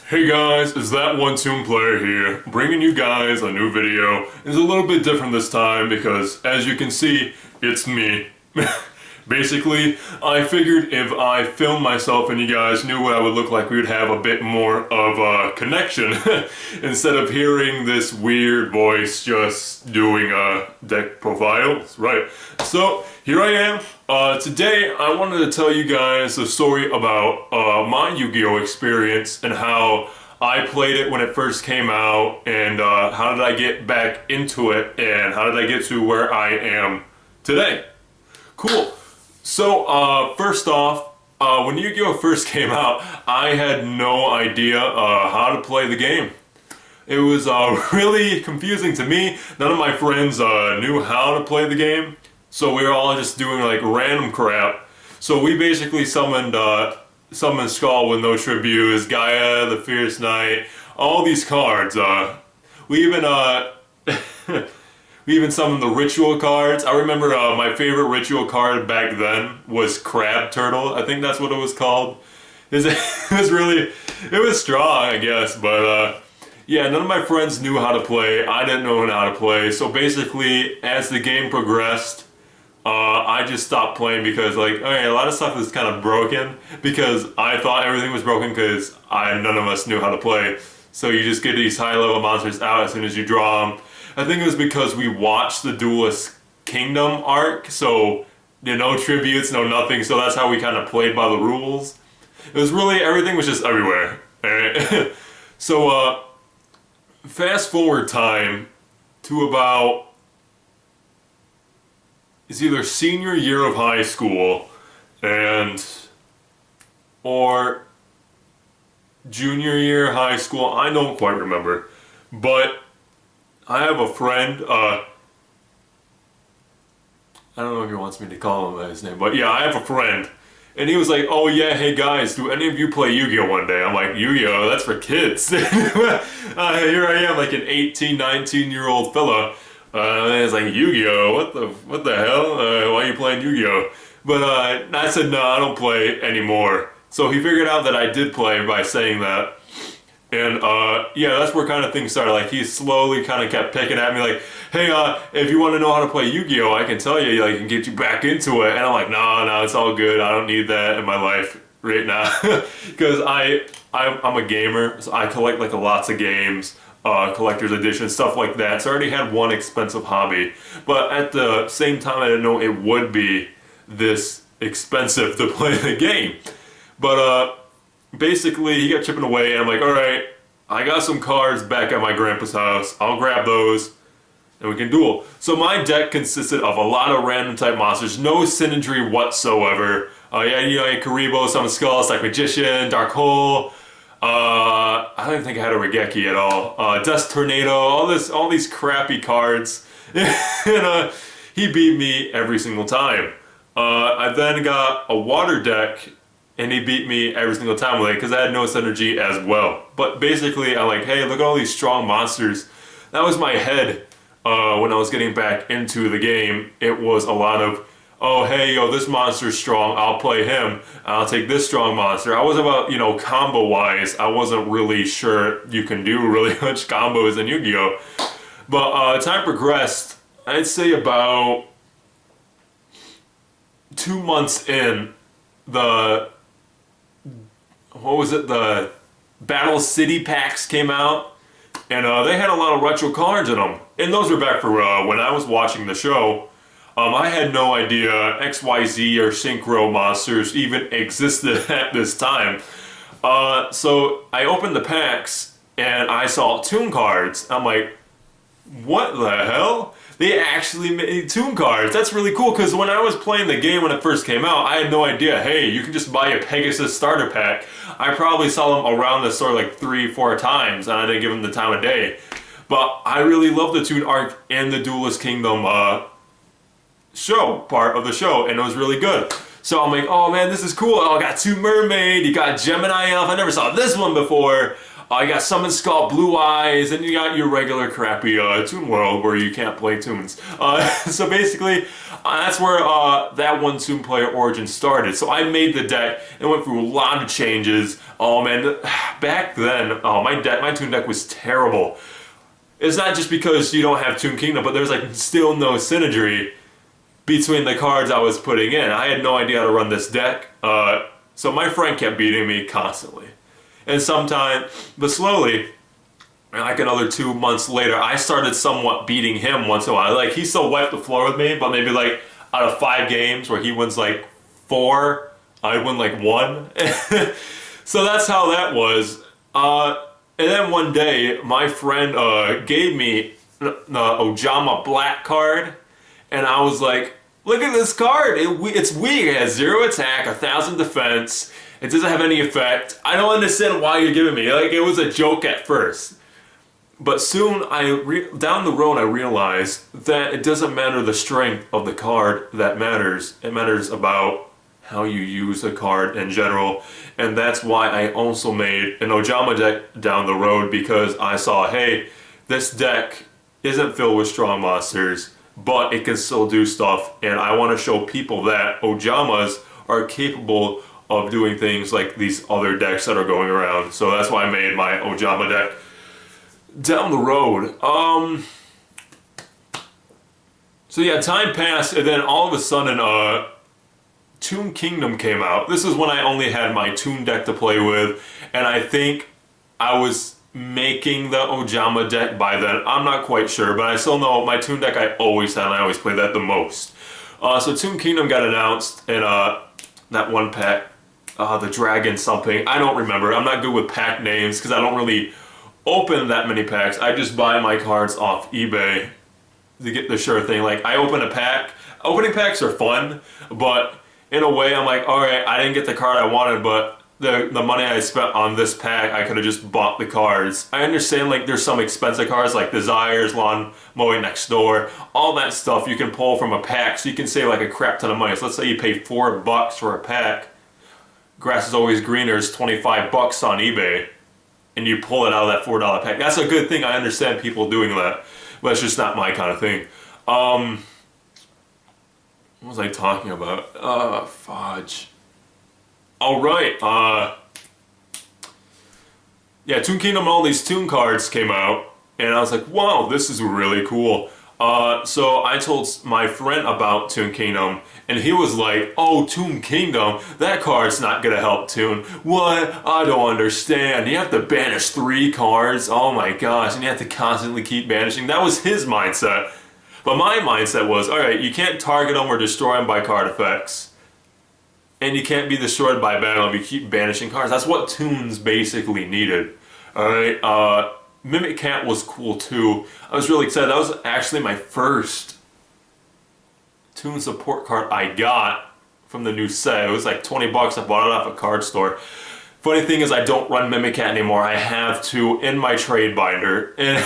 Hey guys, it's that one Toon player here, bringing you guys a new video. It's a little bit different this time because, as you can see, it's me. Basically, I figured if I filmed myself and you guys knew what I would look like, we would have a bit more of a connection instead of hearing this weird voice just doing deck profiles. Right, so here I am. Today I wanted to tell you guys a story about my Yu-Gi-Oh experience and how I played it when it first came out, and how did I get back into it, and how did I get to where I am today. Cool. So, first off, when Yu-Gi-Oh! First came out, I had no idea how to play the game. It was really confusing to me. None of my friends knew how to play the game, so we were all just doing like random crap. So we basically summoned Skull with no tributes, Gaia, the Fierce Knight, all these cards. We even We even summoned the ritual cards. I remember my favorite ritual card back then was Crab Turtle. I think that's what it was called. It was strong, I guess, but yeah, none of my friends knew how to play. I didn't know how to play. So basically, as the game progressed, I just stopped playing because, like, okay, a lot of stuff is kind of broken because I thought everything was broken because none of us knew how to play. So you just get these high-level monsters out as soon as you draw them. I think it was because we watched the Duelist Kingdom arc, so no tributes, no nothing, so that's how we kind of played by the rules. It was really, everything was just everywhere. Alright? So, fast forward time to about, it's either senior year of high school or junior year high school, I don't quite remember, but I have a friend, I don't know if he wants me to call him by his name, but yeah, I have a friend, and he was like, oh yeah, hey guys, do any of you play Yu-Gi-Oh one day? I'm like, Yu-Gi-Oh, that's for kids. Here I am, like an 18, 19-year-old fella, and it's like, Yu-Gi-Oh, what the hell? Why are you playing Yu-Gi-Oh? But I said, no, I don't play anymore. So he figured out that I did play by saying that. And yeah, that's where kind of things started. Like, he slowly kind of kept picking at me like, hey, if you want to know how to play Yu-Gi-Oh, I can tell you, like, I can get you back into it. And I'm like, no, it's all good. I don't need that in my life right now. Because I'm a gamer, so I collect like lots of games, collector's edition, stuff like that. So I already had one expensive hobby. But at the same time, I didn't know it would be this expensive to play the game. But basically, he got chipping away, and I'm like, alright, I got some cards back at my grandpa's house. I'll grab those, and we can duel. So my deck consisted of a lot of random type monsters, no synergy whatsoever. Yeah, you had Karibo, Summon Skull, Stack Magician, Dark Hole. I don't even think I had a Regeki at all. Dust Tornado, all these crappy cards. And he beat me every single time. I then got a water deck, and he beat me every single time with it because I had no synergy as well. But basically, I'm like, hey, look at all these strong monsters. That was my head when I was getting back into the game. It was a lot of, oh, hey, yo, this monster's strong. I'll play him. I'll take this strong monster. I was about, combo-wise, I wasn't really sure you can do really much combos in Yu-Gi-Oh! But time progressed, I'd say about 2 months in, the Battle City packs came out, and they had a lot of retro cards in them. And those were back for when I was watching the show. I had no idea XYZ or Synchro monsters even existed at this time. So I opened the packs, and I saw Toon cards. I'm like, what the hell? They actually made Toon cards. That's really cool, because when I was playing the game when it first came out, I had no idea, hey, you can just buy a Pegasus starter pack. I probably saw them around the store like 3-4 times, and I didn't give them the time of day. But I really love the Toon arc and the Duelist Kingdom part of the show, and it was really good. So I'm like, oh man, this is cool. Oh, I got 2 Mermaid, you got Gemini Elf. I never saw this one before. You got Summon Skull, Blue Eyes, and you got your regular crappy Toon World where you can't play toons. So basically, that's where that one Toon Player origin started. So I made the deck and went through a lot of changes. Oh man, back then, my Toon deck was terrible. It's not just because you don't have Toon Kingdom, but there's like still no synergy between the cards I was putting in. I had no idea how to run this deck, so my friend kept beating me constantly. And but slowly, like another 2 months later, I started somewhat beating him once in a while. Like, he still wiped the floor with me, but maybe like out of 5 games where he wins like 4, I win like 1. So that's how that was. And then one day, my friend gave me the Ojama Black card, and I was like, look at this card, it's weak, it has 0 attack, 1,000 defense, it doesn't have any effect. I don't understand why you're giving me, like, it was a joke at first. But soon, down the road, I realized that it doesn't matter the strength of the card that matters. It matters about how you use the card in general. And that's why I also made an Ojama deck down the road, because I saw, hey, this deck isn't filled with strong monsters, but it can still do stuff, and I want to show people that Ojamas are capable of doing things like these other decks that are going around. So that's why I made my Ojama deck. Down the road, so yeah, time passed, and then all of a sudden, Toon Kingdom came out. This is when I only had my Toon deck to play with, and I think I was making the Ojama deck by then. I'm not quite sure, but I still know my Toon deck I always had, and I always played that the most. So Toon Kingdom got announced in that one pack, the Dragon something. I don't remember. I'm not good with pack names because I don't really open that many packs. I just buy my cards off eBay to get the sure thing. Like, I open a pack. Opening packs are fun, but in a way I'm like, alright, I didn't get the card I wanted, but the money I spent on this pack, I could have just bought the cards. I understand, like, there's some expensive cards like Desires, Lawn Mowing Next Door, all that stuff you can pull from a pack, so you can save like a crap ton of money. So let's say you pay $4 for a pack. Grass is Always Greener is $25 on eBay, and you pull it out of that $4 pack. That's a good thing. I understand people doing that, but it's just not my kind of thing. What was I talking about? Fudge. Alright, yeah, Toon Kingdom, all these Toon cards came out, and I was like, wow, this is really cool. So I told my friend about Toon Kingdom, and he was like, oh, Toon Kingdom? That card's not gonna help Toon. What? I don't understand. You have to banish 3 cards? Oh my gosh, and you have to constantly keep banishing. That was his mindset. But my mindset was, alright, you can't target them or destroy them by card effects. And you can't be destroyed by battle if you keep banishing cards. That's what Toons basically needed. Alright, Mimic Cat was cool too. I was really excited. That was actually my first Toon support card I got from the new set. It was like 20 bucks. I bought it off a card store. Funny thing is, I don't run Mimic Cat anymore. I have to in my trade binder. And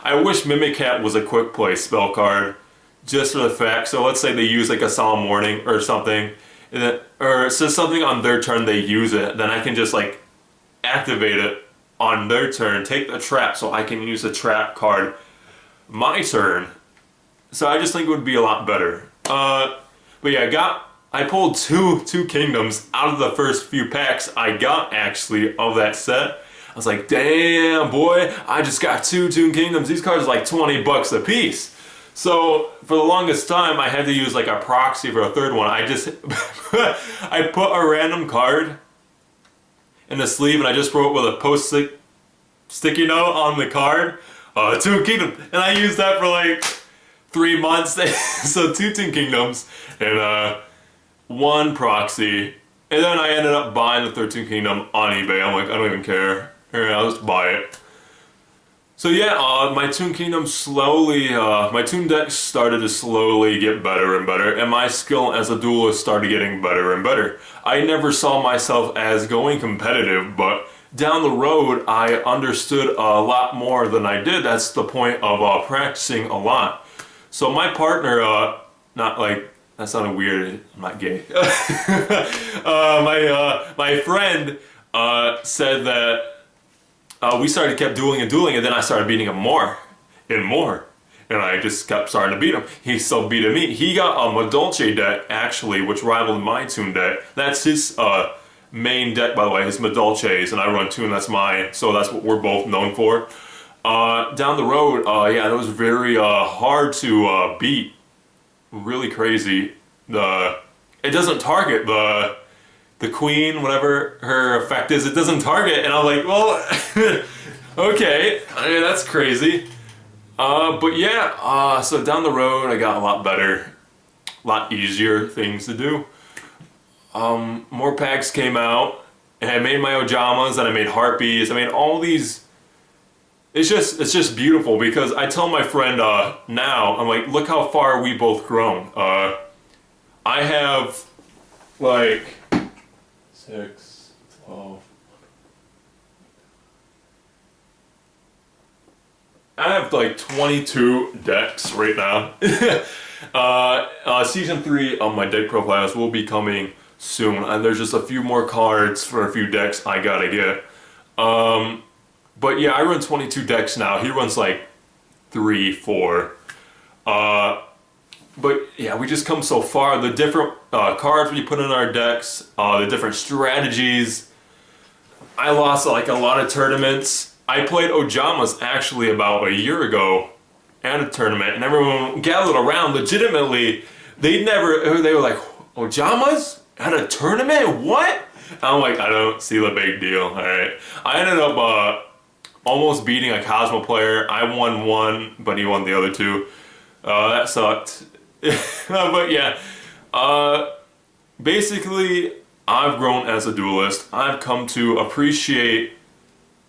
I wish Mimic Cat was a quick play spell card. Just for the fact, so let's say they use like a Solemn Warning or something. Or it says something on their turn, they use it, then I can just like activate it on their turn, take the trap, so I can use the trap card my turn. So I just think it would be a lot better. But yeah, I pulled two Kingdoms out of the first few packs I got actually of that set. I was like, damn boy, I just got 2 Toon Kingdoms. These cards are like 20 bucks a piece. So, for the longest time, I had to use like a proxy for a third one. I just, I put a random card in the sleeve and I just wrote with a post-it sticky note on the card, Toon Kingdom. And I used that for like 3 months. So 2 Toon Kingdoms and 1 proxy. And then I ended up buying the 3rd Toon Kingdom on eBay. I'm like, I don't even care. Here, I'll just buy it. So yeah, my Toon Kingdom my Toon deck started to slowly get better and better, and my skill as a duelist started getting better and better. I never saw myself as going competitive, but down the road, I understood a lot more than I did. That's the point of practicing a lot. So my partner, not like, that sounded weird, I'm not gay. My friend said that we kept dueling, and then I started beating him more and more. And I just kept starting to beat him. He still beat me. He got a Madolche deck, actually, which rivaled my Toon deck. That's his main deck, by the way, his Madolches, and I run Toon, that's mine. So that's what we're both known for. Down the road, yeah, that was very hard to beat. Really crazy. It doesn't target the queen, whatever her effect is. It doesn't target, and I'm like, well, okay, I mean, that's crazy. But yeah, so down the road I got a lot better, a lot easier things to do. More packs came out, and I made my Ojamas, and I made Harpies, I made all these. It's just beautiful, because I tell my friend now, I'm like, look how far we both grown. I have like 6, 12. I have like 22 decks right now. Season 3 of my deck profiles will be coming soon, and there's just a few more cards for a few decks I gotta get. But yeah, I run 22 decks now. He runs like 3, 4. But yeah, we just come so far. The different cards we put in our decks, the different strategies. I lost like a lot of tournaments. I played Ojamas actually about a year ago at a tournament, and everyone gathered around legitimately. They were like, Ojamas at a tournament? What? I'm like, I don't see the big deal. All right. I ended up almost beating a Cosmo player. I won one, but he won the other 2. That sucked. But yeah, basically, I've grown as a duelist. I've come to appreciate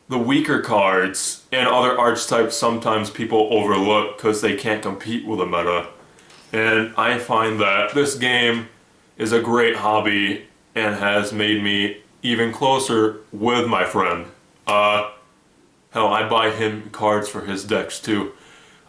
the weaker cards and other archetypes sometimes people overlook because they can't compete with the meta. And I find that this game is a great hobby and has made me even closer with my friend. Hell, I buy him cards for his decks too.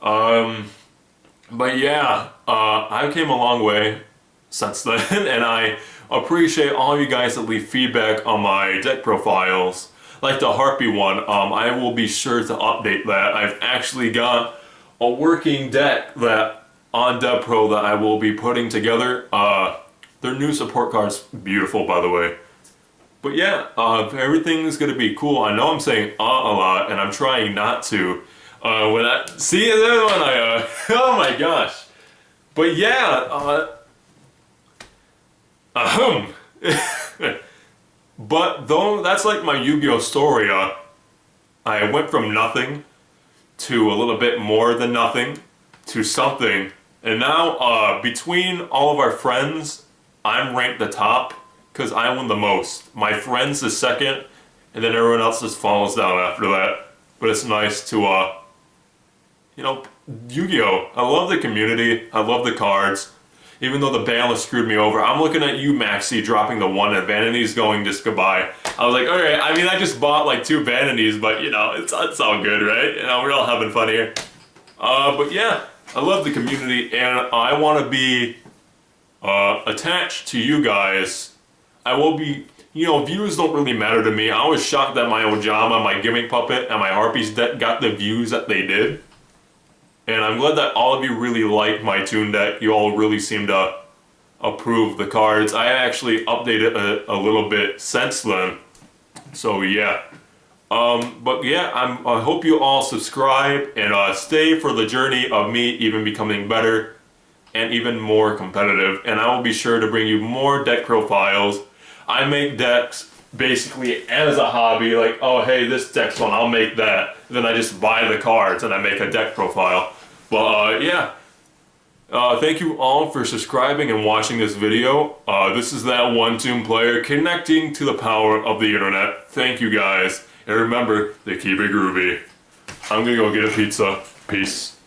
But yeah, I came a long way since then, and I appreciate all you guys that leave feedback on my deck profiles. Like the Harpy one, I will be sure to update that. I've actually got a working deck that on DevPro that I will be putting together. Their new support card's beautiful, by the way. But yeah, everything's gonna be cool. I know I'm saying a lot, and I'm trying not to. When I see the other one, oh my gosh. But yeah, but though that's like my Yu-Gi-Oh story. I went from nothing to a little bit more than nothing to something, and now between all of our friends, I'm ranked the top because I won the most. My friends the second, and then everyone else just falls down after that. But it's nice to you know, Yu-Gi-Oh! I love the community, I love the cards. Even though the ban screwed me over, I'm looking at you, Maxi, dropping the 1 and Vanity's going just goodbye. I was like, alright, I mean, I just bought like 2 Vanities, but you know, it's all good, right? You know, we're all having fun here. But yeah, I love the community, and I want to be attached to you guys. I will be, you know, views don't really matter to me. I was shocked that my Ojama, my Gimmick Puppet, and my Harpies deck got the views that they did. And I'm glad that all of you really like my Toon deck. You all really seem to approve the cards. I actually updated a little bit since then. So yeah. But yeah, I hope you all subscribe and stay for the journey of me even becoming better and even more competitive. And I will be sure to bring you more deck profiles. I make decks basically as a hobby, like, oh hey, this deck's fun, I'll make that. Then I just buy the cards and I make a deck profile. Well, yeah. Thank you all for subscribing and watching this video. This is that one Toon player connecting to the power of the internet. Thank you guys. And remember to keep it groovy. I'm gonna go get a pizza. Peace.